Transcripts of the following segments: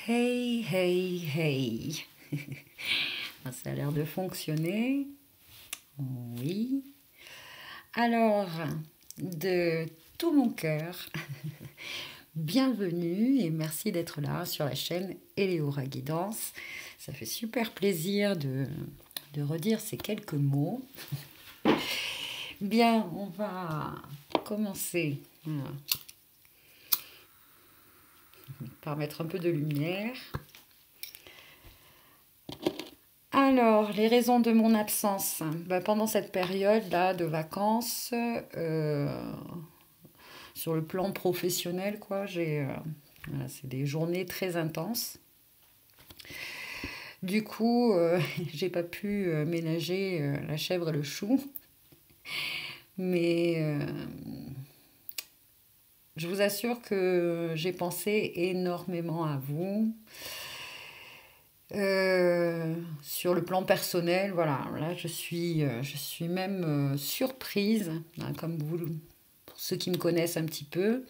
Hey, hey, hey. Ça a l'air de fonctionner. Oui. Alors, de tout mon cœur, bienvenue et merci d'être là sur la chaîne Eleora Guidance. Ça fait super plaisir de redire ces quelques mots. Bien, on va commencer par mettre un peu de lumière. Alors, les raisons de mon absence. Pendant cette période-là de vacances, sur le plan professionnel, quoi, voilà, c'est des journées très intenses. Du coup, j'ai pas pu ménager la chèvre et le chou, mais je vous assure que j'ai pensé énormément à vous. Sur le plan personnel, voilà, là je suis même surprise, hein, comme vous, pour ceux qui me connaissent un petit peu,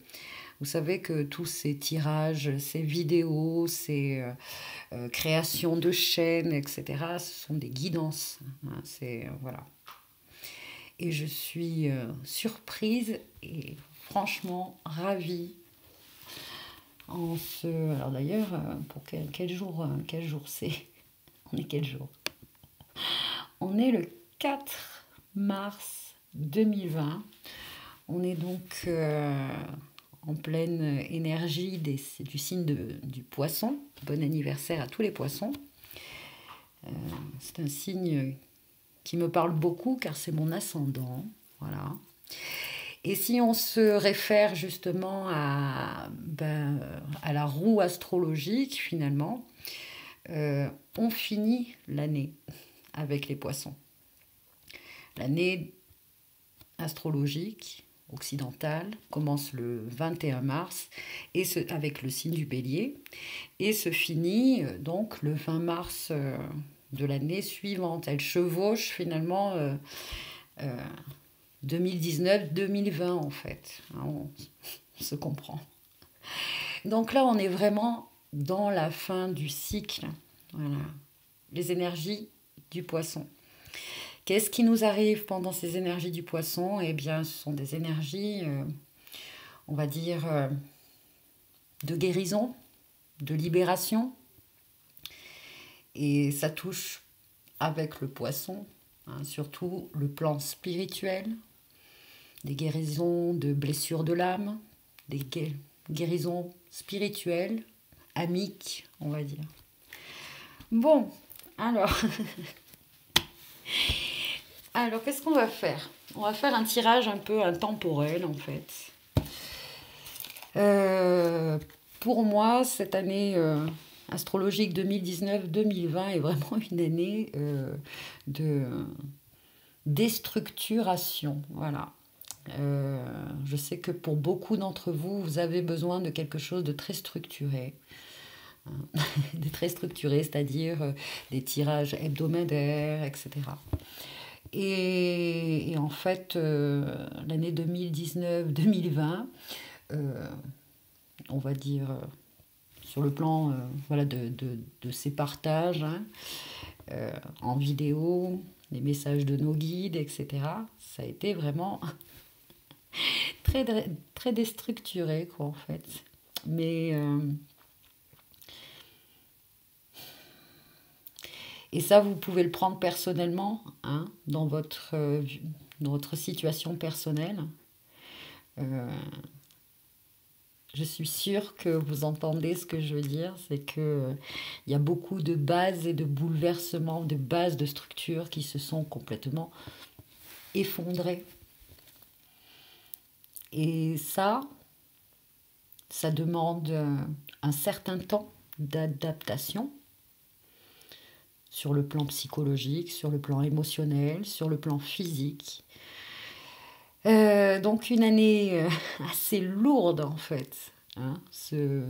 vous savez que tous ces tirages, ces vidéos, ces créations de chaînes, etc., ce sont des guidances, hein, voilà. Et je suis surprise et franchement ravie. Alors d'ailleurs, pour quel jour c'est? On est quel jour? On est le 4 mars 2020. On est donc en pleine énergie du signe du poisson. Bon anniversaire à tous les poissons. C'est un signe qui me parle beaucoup car c'est mon ascendant. Voilà. Et si on se réfère justement à la roue astrologique, finalement, on finit l'année avec les poissons. L'année astrologique occidentale commence le 21 mars avec le signe du bélier et se finit donc le 20 mars de l'année suivante. Elle chevauche finalement 2019-2020 en fait. On se comprend. Donc là, on est vraiment dans la fin du cycle. Voilà. Les énergies du poisson. Qu'est-ce qui nous arrive pendant ces énergies du poisson? Eh bien, ce sont des énergies, on va dire, de guérison, de libération. Et ça touche avec le poisson, hein, surtout le plan spirituel, des guérisons de blessures de l'âme, des guérisons spirituelles, amiques, on va dire. Bon, alors, qu'est-ce qu'on va faire? On va faire un tirage un peu intemporel, en fait. Pour moi, cette année astrologique 2019-2020 est vraiment une année de déstructuration. Voilà. Je sais que pour beaucoup d'entre vous, vous avez besoin de quelque chose de très structuré. De très structuré, c'est-à-dire des tirages hebdomadaires, etc. Et en fait, l'année 2019-2020, on va dire, sur le plan voilà, de ces partages, hein, en vidéo, les messages de nos guides, etc., ça a été vraiment très, très déstructuré, quoi, en fait. Mais... et ça, vous pouvez le prendre personnellement, hein, dans votre situation personnelle. Je suis sûre que vous entendez ce que je veux dire. C'est qu'il y a beaucoup de bases et de bouleversements, de bases de structures qui se sont complètement effondrées. Et ça demande un certain temps d'adaptation sur le plan psychologique, sur le plan émotionnel, sur le plan physique. Donc une année assez lourde en fait, hein, ce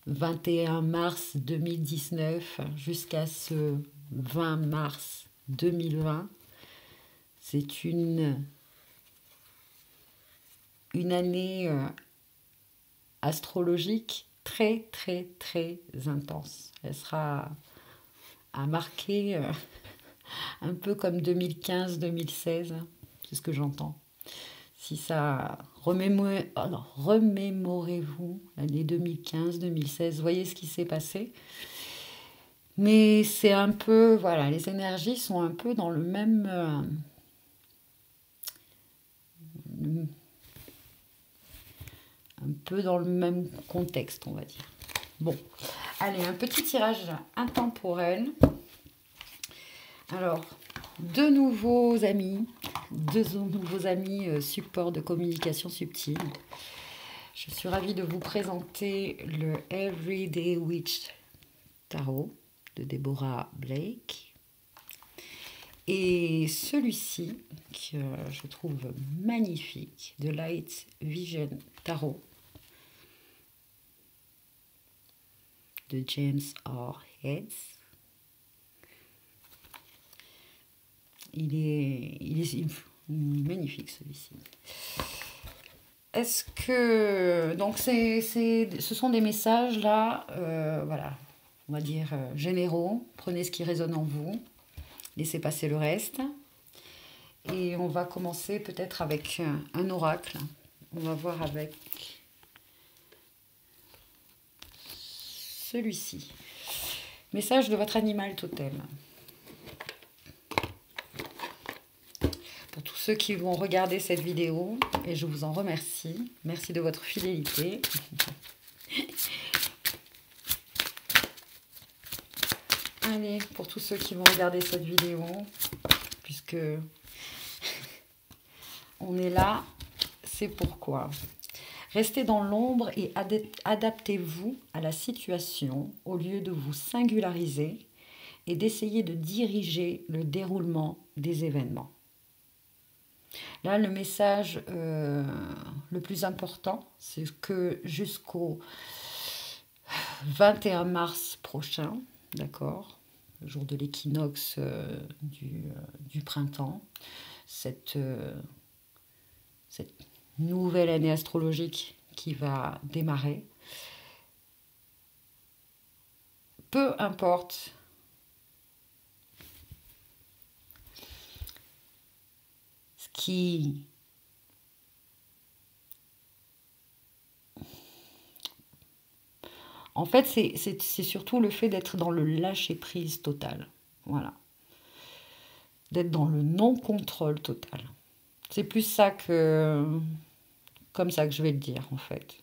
21 mars 2019 jusqu'à ce 20 mars 2020. C'est une année astrologique très, très, très intense. Elle sera à marquer un peu comme 2015-2016, c'est ce que j'entends. Si ça, remémorez-vous l'année 2015-2016, voyez ce qui s'est passé. Mais c'est un peu, voilà, les énergies sont un peu dans le même, un peu dans le même contexte, on va dire. Bon, allez, un petit tirage intemporel. Alors, deux nouveaux amis support de communication subtile. Je suis ravie de vous présenter le Everyday Witch Tarot de Deborah Blake. Et celui-ci, que je trouve magnifique, de Light Vision Tarot de James R. Heads. Il est magnifique celui-ci. Est-ce que... Donc ce sont des messages là, voilà, on va dire généraux. Prenez ce qui résonne en vous. Laissez passer le reste. Et on va commencer peut-être avec un oracle. On va voir avec celui-ci. Message de votre animal totem. Pour tous ceux qui vont regarder cette vidéo, et je vous en remercie. Merci de votre fidélité. Allez, pour tous ceux qui vont regarder cette vidéo, puisque on est là, c'est pourquoi. Restez dans l'ombre et adaptez-vous à la situation au lieu de vous singulariser et d'essayer de diriger le déroulement des événements. Là, le message le plus important, c'est que jusqu'au 21 mars prochain, d'accord, le jour de l'équinoxe du printemps, cette nouvelle année astrologique qui va démarrer, peu importe ce qui en fait c'est surtout le fait d'être dans le lâcher-prise total, voilà, d'être dans le non-contrôle total. C'est plus ça que comme ça que je vais le dire en fait.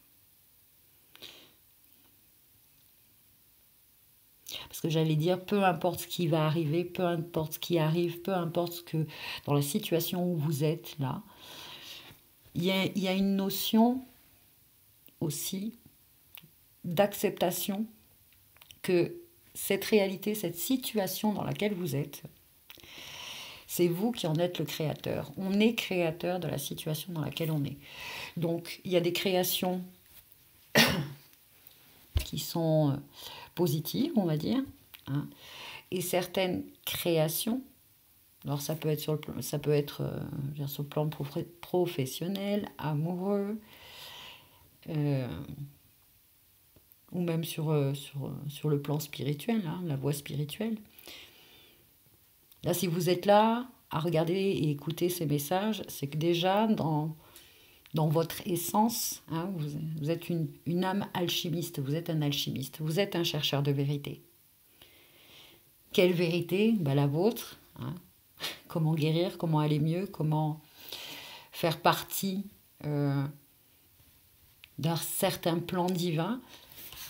Parce que j'allais dire, peu importe ce qui va arriver, peu importe ce qui arrive, peu importe ce que, dans la situation où vous êtes là, il y a une notion aussi d'acceptation que cette réalité, cette situation dans laquelle vous êtes, c'est vous qui en êtes le créateur. On est créateur de la situation dans laquelle on est. Donc, il y a des créations qui sont positives, on va dire, hein, et certaines créations, alors ça peut être sur le plan professionnel, amoureux, ou même sur le plan spirituel, hein, la voie spirituelle. Là, si vous êtes là à regarder et écouter ces messages, c'est que déjà dans votre essence, hein, vous êtes une âme alchimiste, vous êtes un alchimiste, vous êtes un chercheur de vérité. Quelle vérité? Ben, la vôtre. Hein. Comment guérir, comment aller mieux, comment faire partie d'un certain plan divin.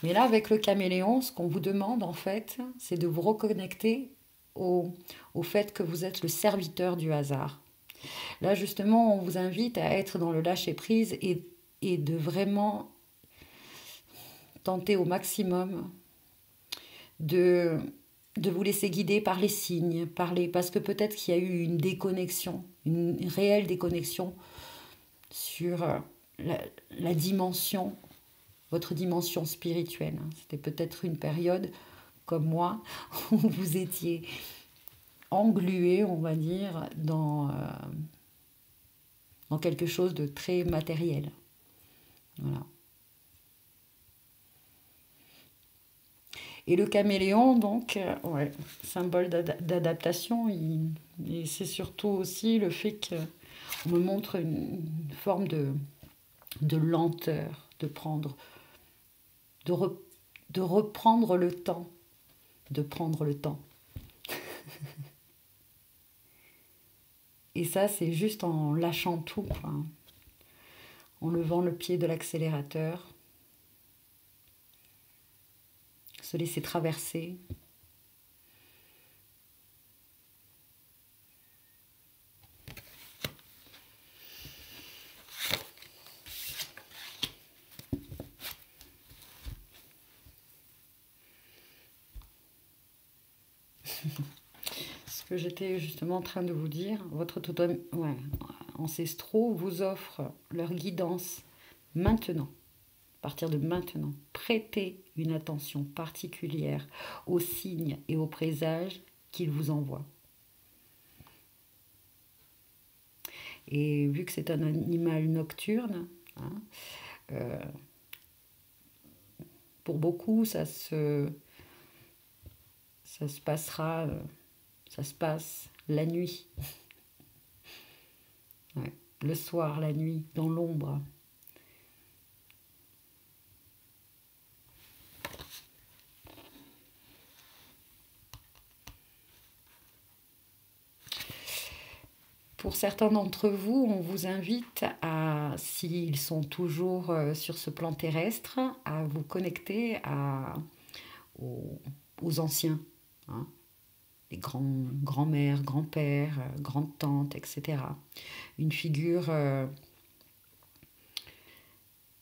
Mais là, avec le caméléon, ce qu'on vous demande, en fait, c'est de vous reconnecter au fait que vous êtes le serviteur du hasard. Là, justement, on vous invite à être dans le lâcher-prise et de vraiment tenter au maximum de vous laisser guider par les signes, parce que peut-être qu'il y a eu une déconnexion, une réelle déconnexion sur la dimension, votre dimension spirituelle. C'était peut-être une période, comme moi, où vous étiez englué, on va dire, dans quelque chose de très matériel. Voilà. Et le caméléon, donc, ouais, symbole d'adaptation, et c'est surtout aussi le fait qu'on me montre une forme de lenteur, de, re- de reprendre le temps, de prendre le temps. Et ça, c'est juste en lâchant tout, quoi. En levant le pied de l'accélérateur, se laisser traverser. Ce que j'étais justement en train de vous dire, votre totem ancestraux vous offre leur guidance maintenant, à partir de maintenant. Prêtez une attention particulière aux signes et aux présages qu'ils vous envoient. Et vu que c'est un animal nocturne, hein, euh, pour beaucoup, ça se passera, ça se passe la nuit. Ouais. Le soir, la nuit, dans l'ombre. Pour certains d'entre vous, on vous invite à, s'ils sont toujours sur ce plan terrestre, à vous connecter aux, aux anciens, hein, les grands-mères, grands-pères, grandes-tantes, etc. Une figure, euh,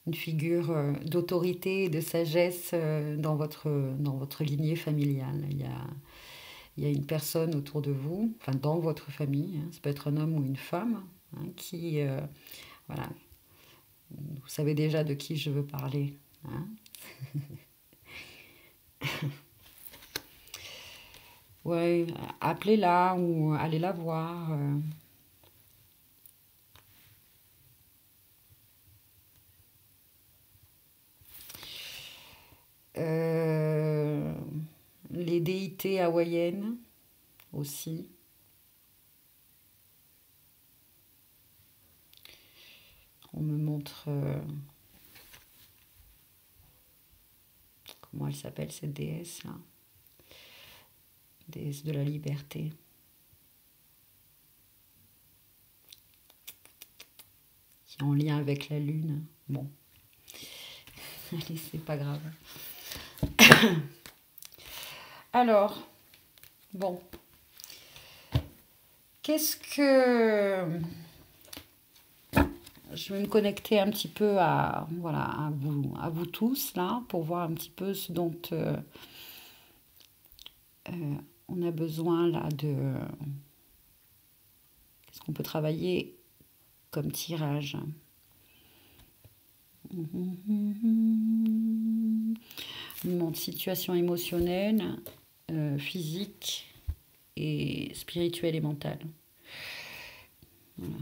une figure d'autorité et de sagesse dans votre lignée familiale. Il y a une personne autour de vous, enfin dans votre famille, hein, ça peut être un homme ou une femme, hein, voilà, vous savez déjà de qui je veux parler. Hein. Ouais, appelez-la ou allez la voir. Euh, les déités hawaïennes aussi. On me montre comment elle s'appelle cette déesse là, déesse de la liberté. Qui est en lien avec la lune. Bon, allez, c'est pas grave. Alors, bon, qu'est-ce que... Je vais me connecter un petit peu voilà, à vous tous, là, pour voir un petit peu ce dont on a besoin, là, Qu'est-ce qu'on peut travailler comme tirage. Mon situation émotionnelle, physique et spirituelle et mentale. Voilà.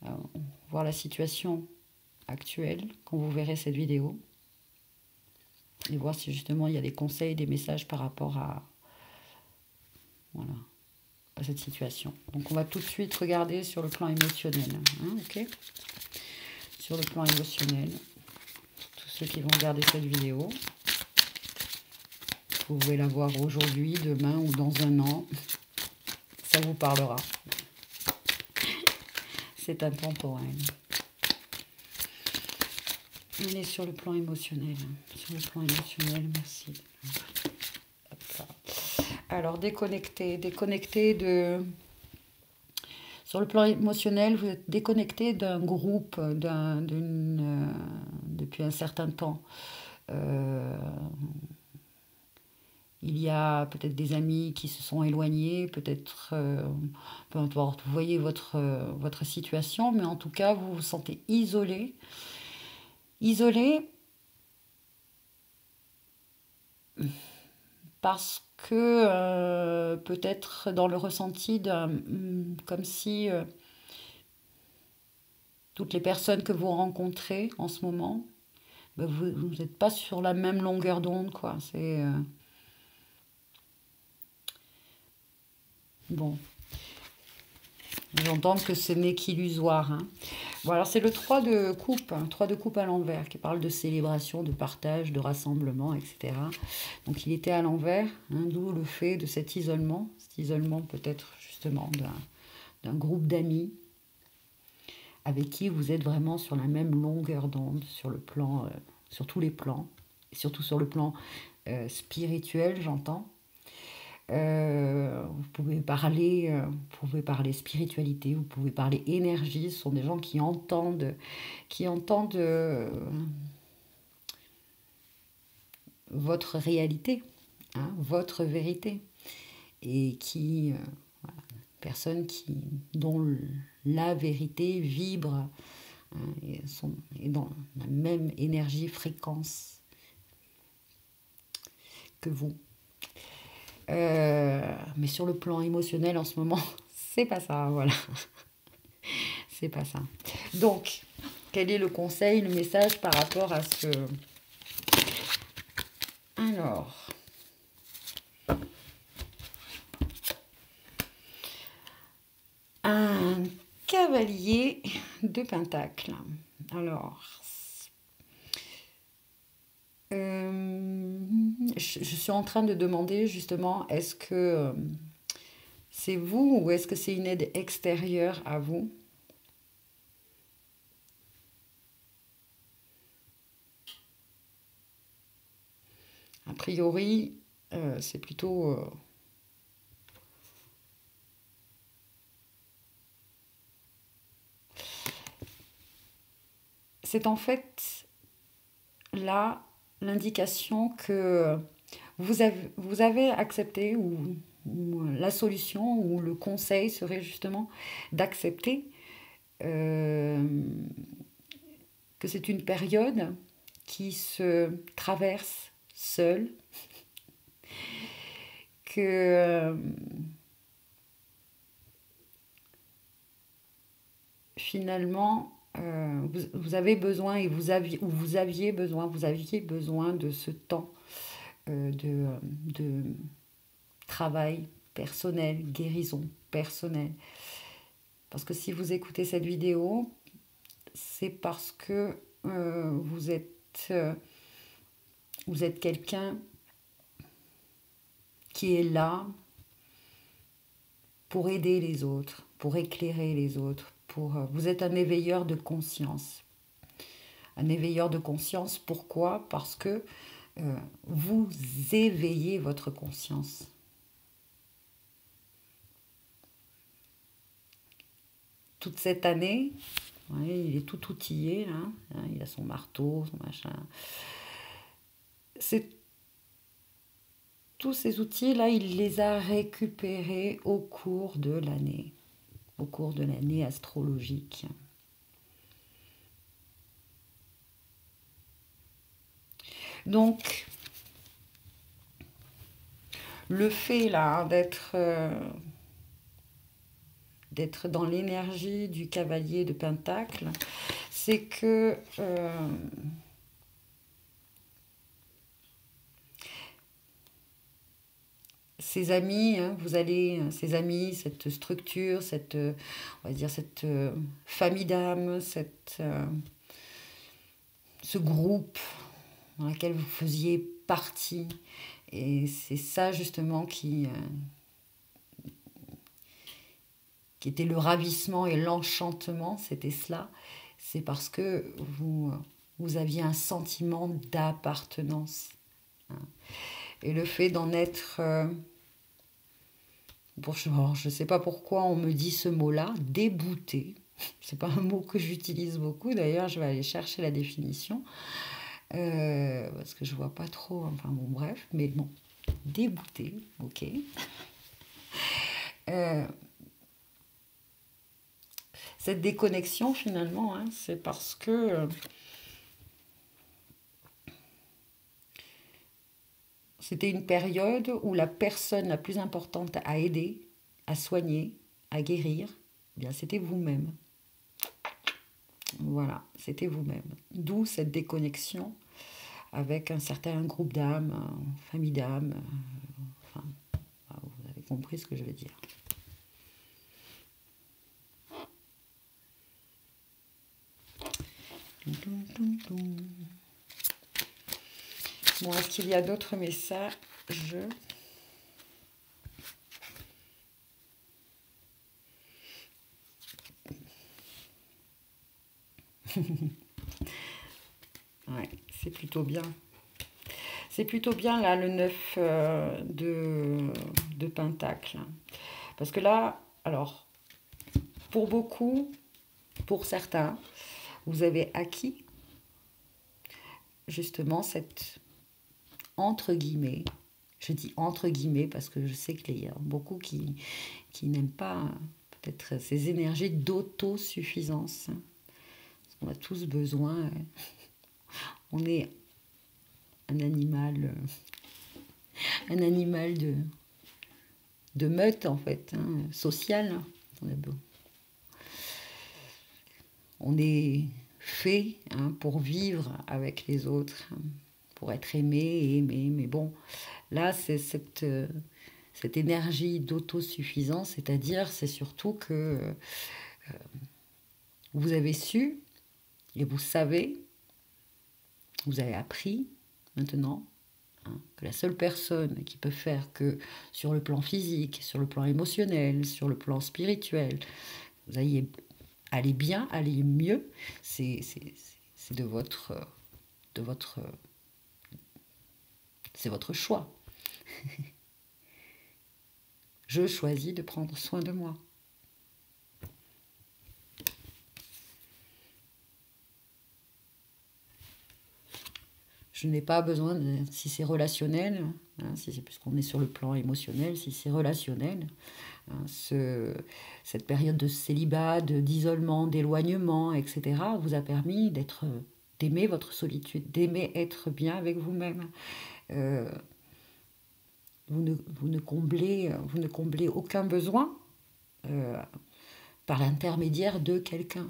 Alors, voir la situation actuelle quand vous verrez cette vidéo et voir si justement il y a des conseils, des messages par rapport voilà, à cette situation. Donc on va tout de suite regarder sur le plan émotionnel. Hein, ok, sur le plan émotionnel, tous ceux qui vont regarder cette vidéo, vous pouvez la voir aujourd'hui, demain ou dans un an, ça vous parlera. C'est intemporel. On est sur le plan émotionnel. Sur le plan émotionnel, merci. Alors, déconnecté de... Sur le plan émotionnel, vous êtes déconnecté d'un groupe depuis un certain temps. Il y a peut-être des amis qui se sont éloignés, peut-être, peu importe, vous voyez votre situation, mais en tout cas, vous vous sentez isolé. Isolé parce que peut-être dans le ressenti comme si toutes les personnes que vous rencontrez en ce moment, ben vous n'êtes pas sur la même longueur d'onde, quoi. Bon, j'entends que ce n'est qu'illusoire. Hein. Bon, alors c'est le 3 de coupe, 3 de coupe à l'envers, qui parle de célébration, de partage, de rassemblement, etc. Donc il était à l'envers, hein, d'où le fait de cet isolement peut-être justement d'un groupe d'amis avec qui vous êtes vraiment sur la même longueur d'onde, sur le plan, sur tous les plans, et surtout sur le plan spirituel, j'entends. Vous pouvez parler spiritualité, vous pouvez parler énergie. Ce sont des gens qui entendent votre réalité, hein, votre vérité, et qui, voilà, personnes dont la vérité vibre, hein, et dans la même énergie, fréquence que vous. Mais sur le plan émotionnel en ce moment, c'est pas ça, voilà. C'est pas ça. Donc, quel est le conseil, le message par rapport à ce... Alors... Un cavalier de pentacle. Alors... je suis en train de demander justement, est-ce que c'est vous ou est-ce que c'est une aide extérieure à vous? A priori, c'est plutôt... c'est en fait là l'indication que vous avez accepté ou la solution ou le conseil serait justement d'accepter que c'est une période qui se traverse seule, que finalement vous avez besoin et vous aviez besoin de ce temps de travail personnel, guérison personnelle. Parce que si vous écoutez cette vidéo, c'est parce que vous êtes quelqu'un qui est là pour aider les autres, pour éclairer les autres. Vous êtes un éveilleur de conscience. Un éveilleur de conscience, pourquoi? Parce que vous éveillez votre conscience. Toute cette année, ouais, il est tout outillé, là, hein, il a son marteau, son machin. Tous ces outils-là, il les a récupérés au cours de l'année astrologique. Donc, le fait là d'être dans l'énergie du cavalier de Pentacle, c'est que ses amis, hein, ses amis, cette structure, on va dire cette famille d'âmes, ce groupe dans lequel vous faisiez partie, et c'est ça justement qui était le ravissement et l'enchantement, c'était cela. C'est parce que vous aviez un sentiment d'appartenance. Hein. Et le fait d'en être... je ne sais pas pourquoi on me dit ce mot-là, débouté. C'est pas un mot que j'utilise beaucoup, d'ailleurs je vais aller chercher la définition. Parce que je vois pas trop, enfin bon bref, mais bon, débouté, ok. Cette déconnexion finalement, hein, c'est parce que c'était une période où la personne la plus importante à aider, à soigner, à guérir, eh bien c'était vous-même. Voilà, c'était vous-même. D'où cette déconnexion avec un certain groupe d'âmes, famille d'âmes, enfin, vous avez compris ce que je veux dire. Bon, est-ce qu'il y a d'autres messages? Ouais, c'est plutôt bien. C'est plutôt bien là le 9 de Pentacle. Parce que là, alors, pour beaucoup, pour certains, vous avez acquis justement cette, entre guillemets, je dis entre guillemets parce que je sais qu'il y a beaucoup qui n'aiment pas peut-être ces énergies d'autosuffisance. On a tous besoin, on est un animal de meute en fait, hein, social. On est fait hein, pour vivre avec les autres, hein, pour être aimé et aimé. Mais bon, là, c'est cette énergie d'autosuffisance, c'est-à-dire, c'est surtout que vous avez su et vous savez, vous avez appris maintenant hein, que la seule personne qui peut faire que sur le plan physique, sur le plan émotionnel, sur le plan spirituel, vous ayez aller bien, aller mieux, c'est de votre c'est votre choix. Je choisis de prendre soin de moi. Je n'ai pas besoin, si c'est relationnel, hein, puisqu'on est sur le plan émotionnel, si c'est relationnel, hein, cette période de célibat, d'isolement, d'éloignement, etc., vous a permis d'aimer votre solitude, d'aimer être bien avec vous-même. Vous ne comblez aucun besoin par l'intermédiaire de quelqu'un.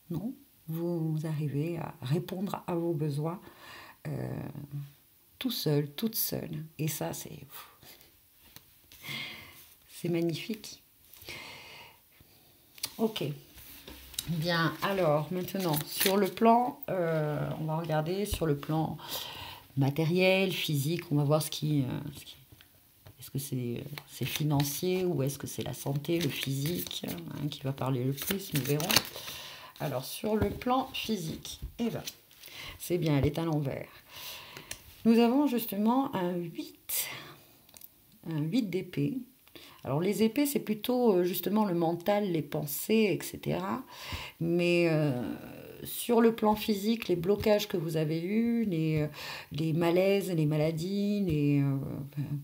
Non, vous arrivez à répondre à vos besoins tout seul, toute seule. Et ça, c'est magnifique. Ok. Bien, alors maintenant, sur le plan, on va regarder sur le plan matériel, physique, on va voir est-ce que c'est financier ou est-ce que c'est la santé, le physique hein, qui va parler le plus, nous verrons. Alors, sur le plan physique, eh ben, c'est bien, elle est à l'envers. Nous avons justement un 8 d'épée. Alors les épées, c'est plutôt justement le mental, les pensées, etc. Mais sur le plan physique, les blocages que vous avez eus, les malaises, les maladies,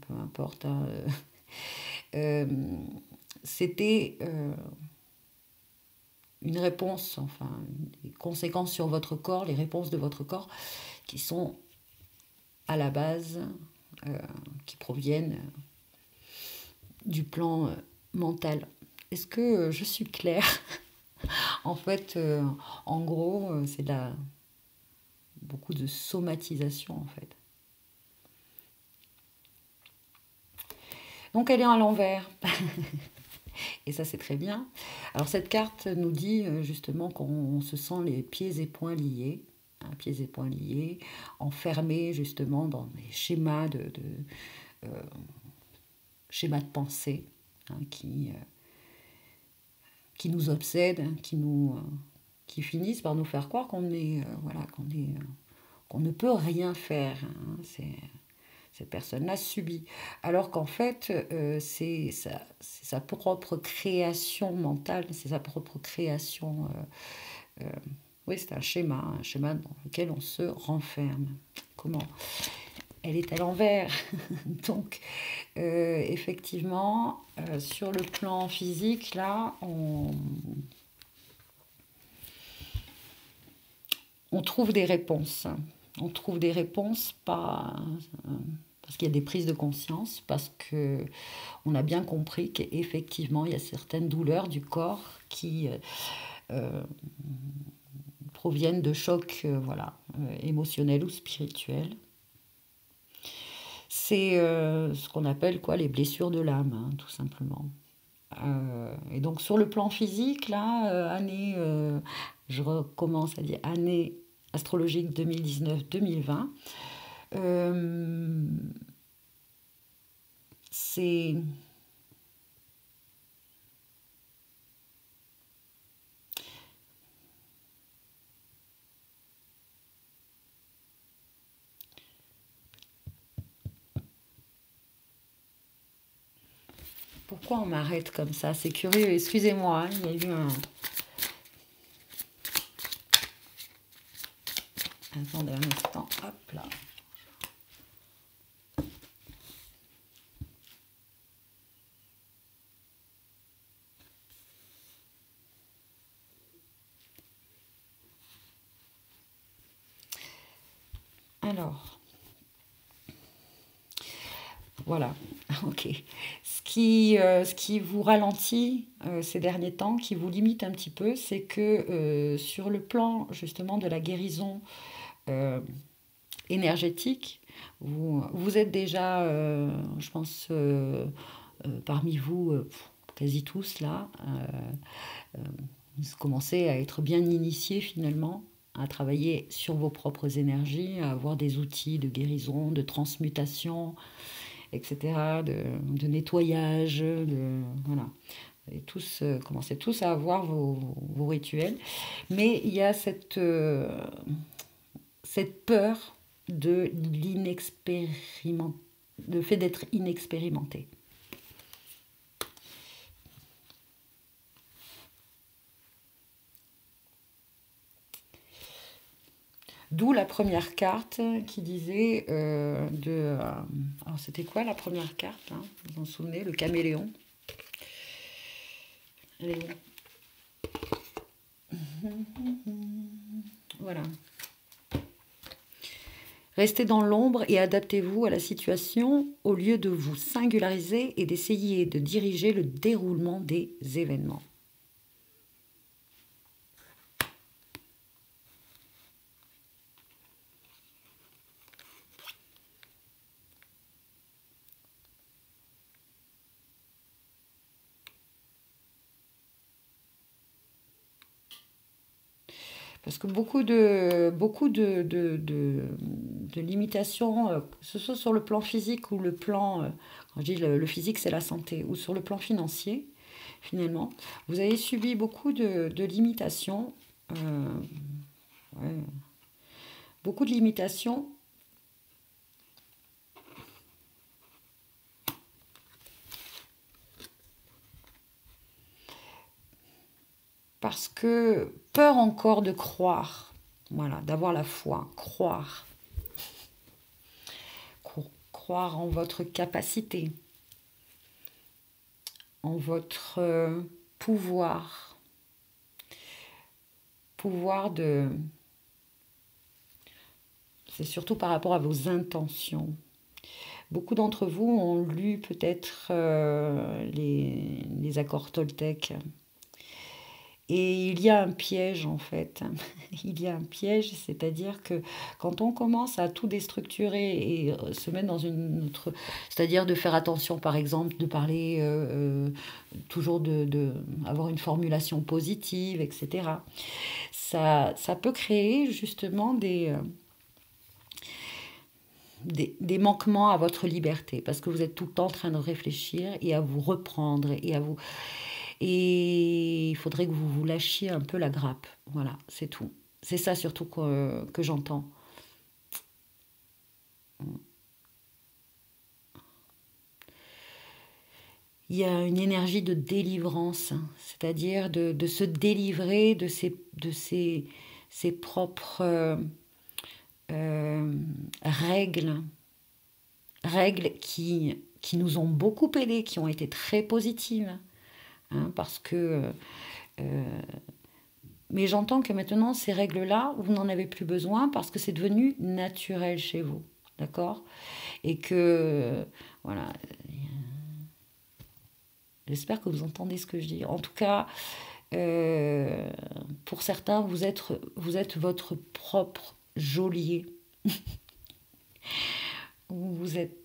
peu importe, hein, c'était une réponse, enfin, des conséquences sur votre corps, les réponses de votre corps qui sont à la base, qui proviennent du plan mental. Est-ce que je suis claire? En fait, en gros, c'est beaucoup de somatisation, en fait. Donc, elle est à l'envers. Et ça, c'est très bien. Alors, cette carte nous dit justement qu'on se sent les pieds et poings liés. Hein, pieds et poings liés, enfermés justement dans des schémas schémas de pensée hein, qui nous obsèdent, qui finissent par nous faire croire qu'on est, voilà, qu'on ne peut rien faire. Hein, cette personne-là subit. Alors qu'en fait, c'est sa propre création mentale, c'est sa propre création. Oui, c'est un schéma dans lequel on se renferme. Comment? Elle est à l'envers. Donc, effectivement, sur le plan physique, là, on trouve des réponses. On trouve des réponses pas parce qu'il y a des prises de conscience, parce qu'on a bien compris qu'effectivement, il y a certaines douleurs du corps qui proviennent de chocs émotionnels ou spirituels. C'est ce qu'on appelle les blessures de l'âme, hein, tout simplement. Et donc sur le plan physique, là, je recommence à dire année astrologique 2019-2020. C'est... Pourquoi on m'arrête comme ça? C'est curieux, excusez-moi, hein, il y a eu un... Attendez un instant, hop là. Alors, voilà, ok. Ce qui vous ralentit ces derniers temps, qui vous limite un petit peu, c'est que sur le plan justement de la guérison énergétique, vous êtes déjà, je pense, parmi vous, quasi tous là, vous commencez à être bien initiés finalement, à travailler sur vos propres énergies, à avoir des outils de guérison, de transmutation, etc., de nettoyage, voilà. Et tous, commencez tous à avoir vos rituels. Mais il y a cette peur de le fait d'être inexpérimenté. D'où la première carte qui disait alors c'était quoi la première carte, hein, vous vous en souvenez? Le caméléon. Elle est où? Voilà. Restez dans l'ombre et adaptez-vous à la situation au lieu de vous singulariser et d'essayer de diriger le déroulement des événements. Parce que beaucoup de limitations, que ce soit sur le plan physique ou le plan, quand je dis le physique c'est la santé, ou sur le plan financier, finalement, vous avez subi beaucoup de limitations, ouais, beaucoup de limitations parce que peur encore de croire, voilà, d'avoir la foi, croire en votre capacité, en votre pouvoir de... C'est surtout par rapport à vos intentions. Beaucoup d'entre vous ont lu peut-être les accords Toltec. Et il y a un piège en fait. Il y a un piège, c'est-à-dire que quand on commence à tout déstructurer et se mettre dans une autre... C'est-à-dire de faire attention par exemple, de parler toujours avoir une formulation positive, etc. Ça peut créer justement des manquements à votre liberté, parce que vous êtes tout le temps en train de réfléchir et à vous reprendre et à vous... Et il faudrait que vous vous lâchiez un peu la grappe. Voilà, c'est tout. C'est ça surtout que j'entends. Il y a une énergie de délivrance, hein, c'est-à-dire de se délivrer de ses propres règles, règles qui nous ont beaucoup aidés, qui ont été très positives. Hein, parce que... mais j'entends que maintenant, ces règles-là, vous n'en avez plus besoin parce que c'est devenu naturel chez vous. D'accord? Et que... Voilà. J'espère que vous entendez ce que je dis. En tout cas, pour certains, vous êtes votre propre geôlier. Vous êtes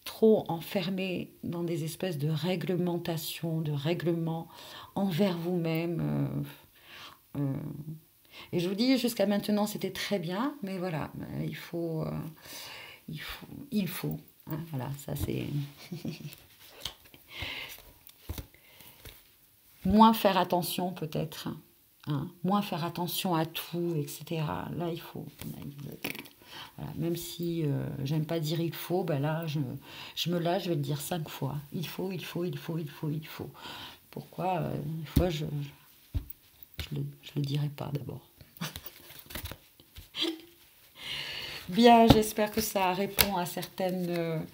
trop enfermé dans des espèces de réglementations, de règlements envers vous-même. Et je vous dis, jusqu'à maintenant, c'était très bien, mais voilà, il faut. Hein, voilà, ça c'est... Moins faire attention peut-être, hein, moins faire attention à tout, etc. Là, il faut... Voilà, même si j'aime pas dire il faut, ben là, je me lâche, je vais le dire 5 fois. Il faut, il faut, il faut, il faut, il faut. Pourquoi des fois, je le dirai pas d'abord. Bien, j'espère que ça répond à certaines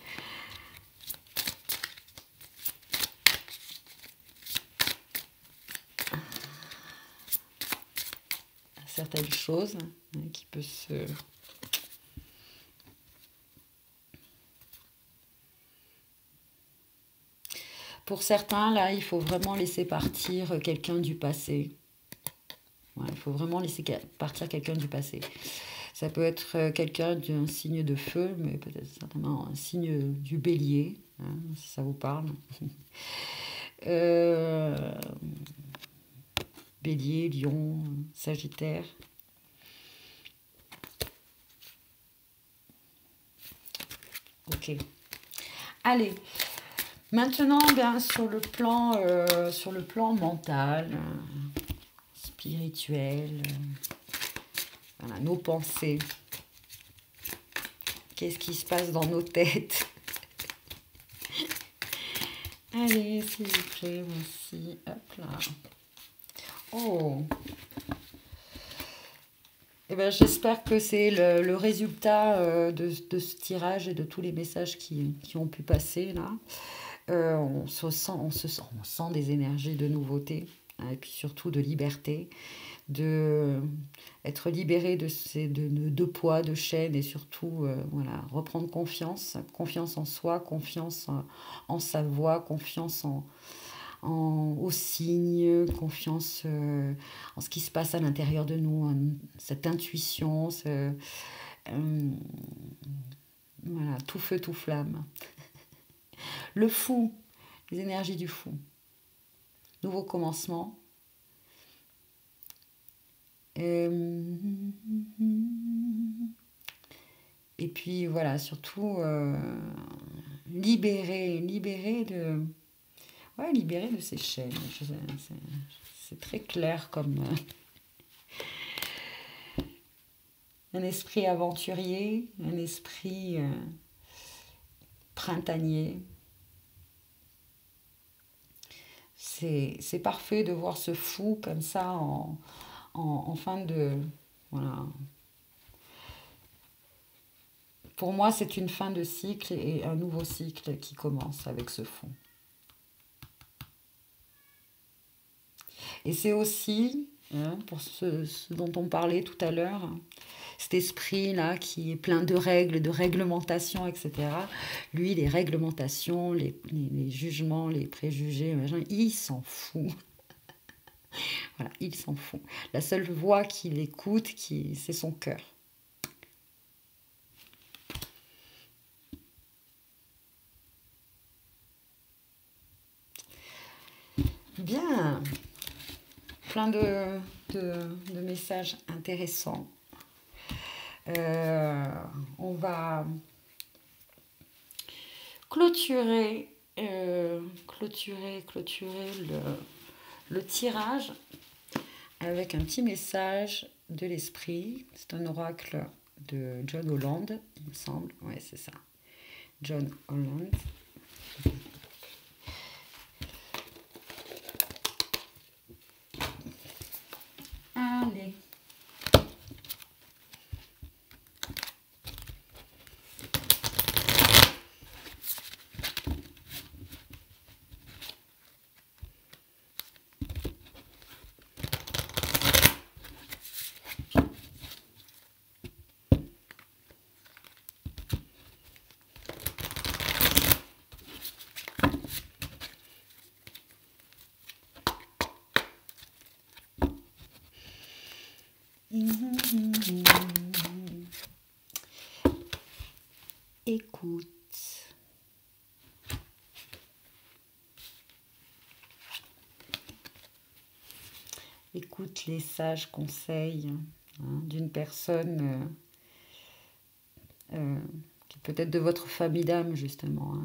choses, hein, qui peut se... Pour certains, là, il faut vraiment laisser partir quelqu'un du passé. Ouais, il faut vraiment laisser partir quelqu'un du passé. Ça peut être quelqu'un d'un signe de feu, mais peut-être certainement un signe du bélier, hein, si ça vous parle. Bélier, lion, sagittaire. Ok. Allez. Maintenant, bien, sur le plan mental, spirituel, voilà, nos pensées. Qu'est-ce qui se passe dans nos têtes? Allez, s'il vous plaît, voici. Hop là. Oh. Eh ben, j'espère que c'est le résultat de ce tirage et de tous les messages qui ont pu passer là. On sent des énergies de nouveauté, hein, et puis surtout de liberté, de être libéré de ces deux poids, de chaînes, et surtout voilà, reprendre confiance en soi, confiance en sa voix, confiance aux signes, confiance en ce qui se passe à l'intérieur de nous, hein, cette intuition, voilà, tout feu, tout flamme. Le fou, les énergies du fou. Nouveau commencement. Et puis voilà, surtout libérer de ces chaînes. C'est très clair comme un esprit aventurier, un esprit printanier. C'est parfait de voir ce fou comme ça en fin de... Voilà. Pour moi, c'est une fin de cycle et un nouveau cycle qui commence avec ce fou. Et c'est aussi, hein, pour ce dont on parlait tout à l'heure, cet esprit-là qui est plein de règles, de réglementations, etc. Lui, les réglementations, les jugements, les préjugés, machin, il s'en fout. Voilà, il s'en fout. La seule voix qu'il écoute, c'est son cœur. Bien, plein de messages intéressants. On va clôturer le tirage avec un petit message de l'esprit. C'est un oracle de John Holland, il me semble. Ouais, c'est ça. John Holland. Allez. Écoute. écoute les sages conseils d'une personne qui est peut-être de votre famille d'âme, justement.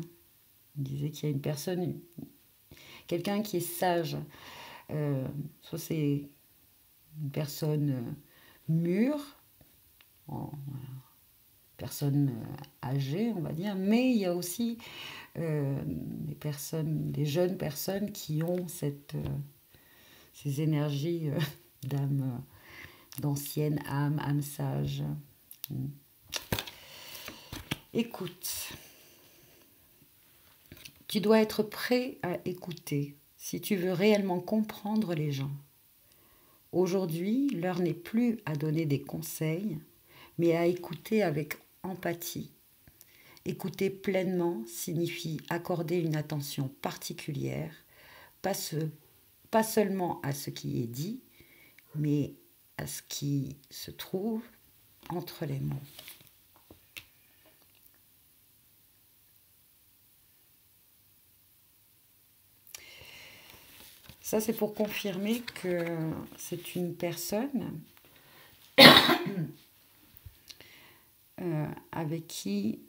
Il disait qu'il y a une personne, quelqu'un qui est sage. Soit c'est une personne mûre, personne âgée, on va dire, mais il y a aussi des jeunes personnes qui ont ces énergies d'âme, d'ancienne âme sage. Écoute, tu dois être prêt à écouter si tu veux réellement comprendre les gens. Aujourd'hui, l'heure n'est plus à donner des conseils, mais à écouter avec empathie. Écouter pleinement signifie accorder une attention particulière, pas seulement à ce qui est dit, mais à ce qui se trouve entre les mots. Ça, c'est pour confirmer que c'est une personne avec qui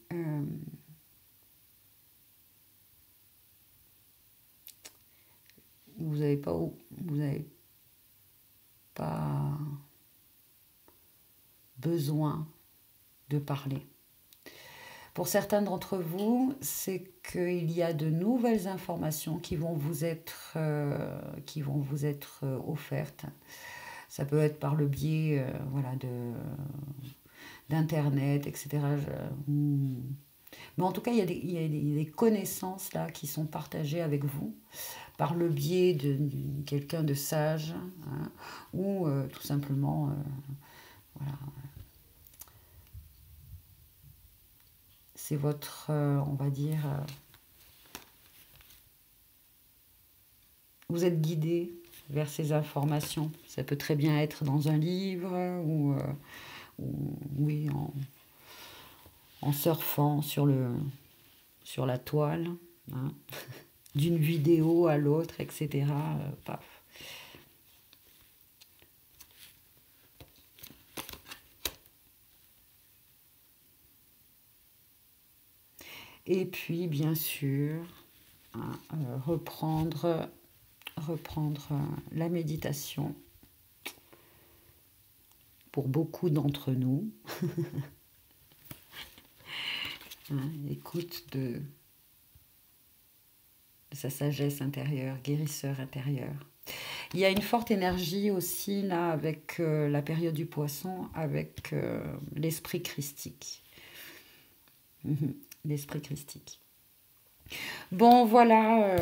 vous n'avez pas besoin de parler. Pour certains d'entre vous, c'est qu'il y a de nouvelles informations qui vont vous être offertes. Ça peut être par le biais d'Internet, etc. Mais en tout cas, il y a des connaissances là qui sont partagées avec vous par le biais de quelqu'un de sage, ou tout simplement, c'est votre, on va dire, vous êtes guidé vers ces informations. Ça peut très bien être dans un livre ou oui, en surfant sur la toile, d'une vidéo à l'autre, etc. Paf. Et puis, bien sûr, reprendre la méditation. Pour beaucoup d'entre nous, écoute de sa sagesse intérieure, guérisseur intérieur. Il y a une forte énergie aussi là avec la période du poisson, avec l'esprit christique. L'esprit christique. Bon, voilà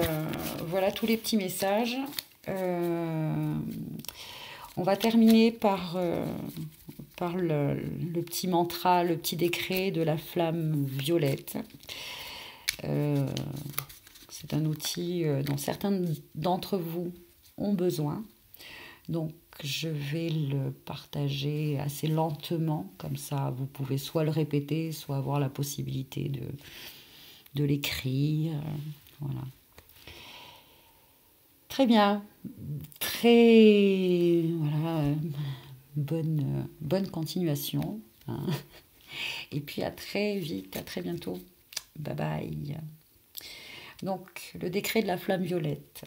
tous les petits messages. On va terminer par le petit mantra, le petit décret de la flamme violette. C'est un outil dont certains d'entre vous ont besoin. Donc, je vais le partager assez lentement, comme ça vous pouvez soit le répéter, soit avoir la possibilité de l'écrire. Voilà. Très bien. Bonne continuation. Et puis à très vite, à très bientôt. Bye bye. Donc, le décret de la flamme violette.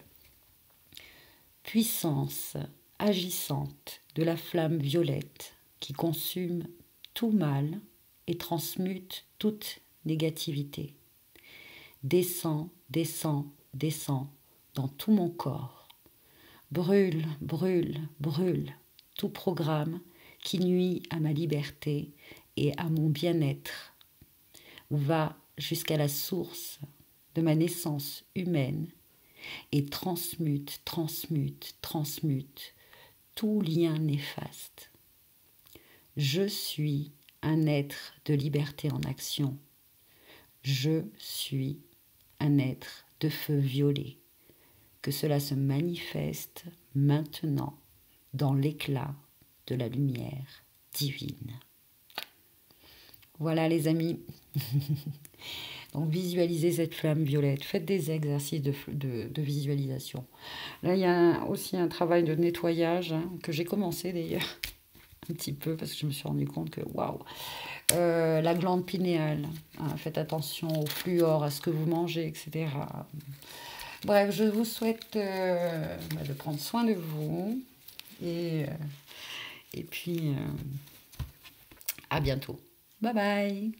Puissance agissante de la flamme violette qui consume tout mal et transmute toute négativité. Descends, descends, descends dans tout mon corps. Brûle, brûle, brûle tout programme qui nuit à ma liberté et à mon bien-être. Va jusqu'à la source de ma naissance humaine et transmute, transmute, transmute tout lien néfaste. Je suis un être de liberté en action. Je suis un être de feu violet. Que cela se manifeste maintenant dans l'éclat de la lumière divine. Voilà les amis. Donc visualisez cette flamme violette, faites des exercices de visualisation. Là, il y a aussi un travail de nettoyage que j'ai commencé d'ailleurs un petit peu parce que je me suis rendu compte que waouh, la glande pinéale, faites attention au fluor, à ce que vous mangez, etc. Bref, je vous souhaite de prendre soin de vous et puis à bientôt. Bye bye.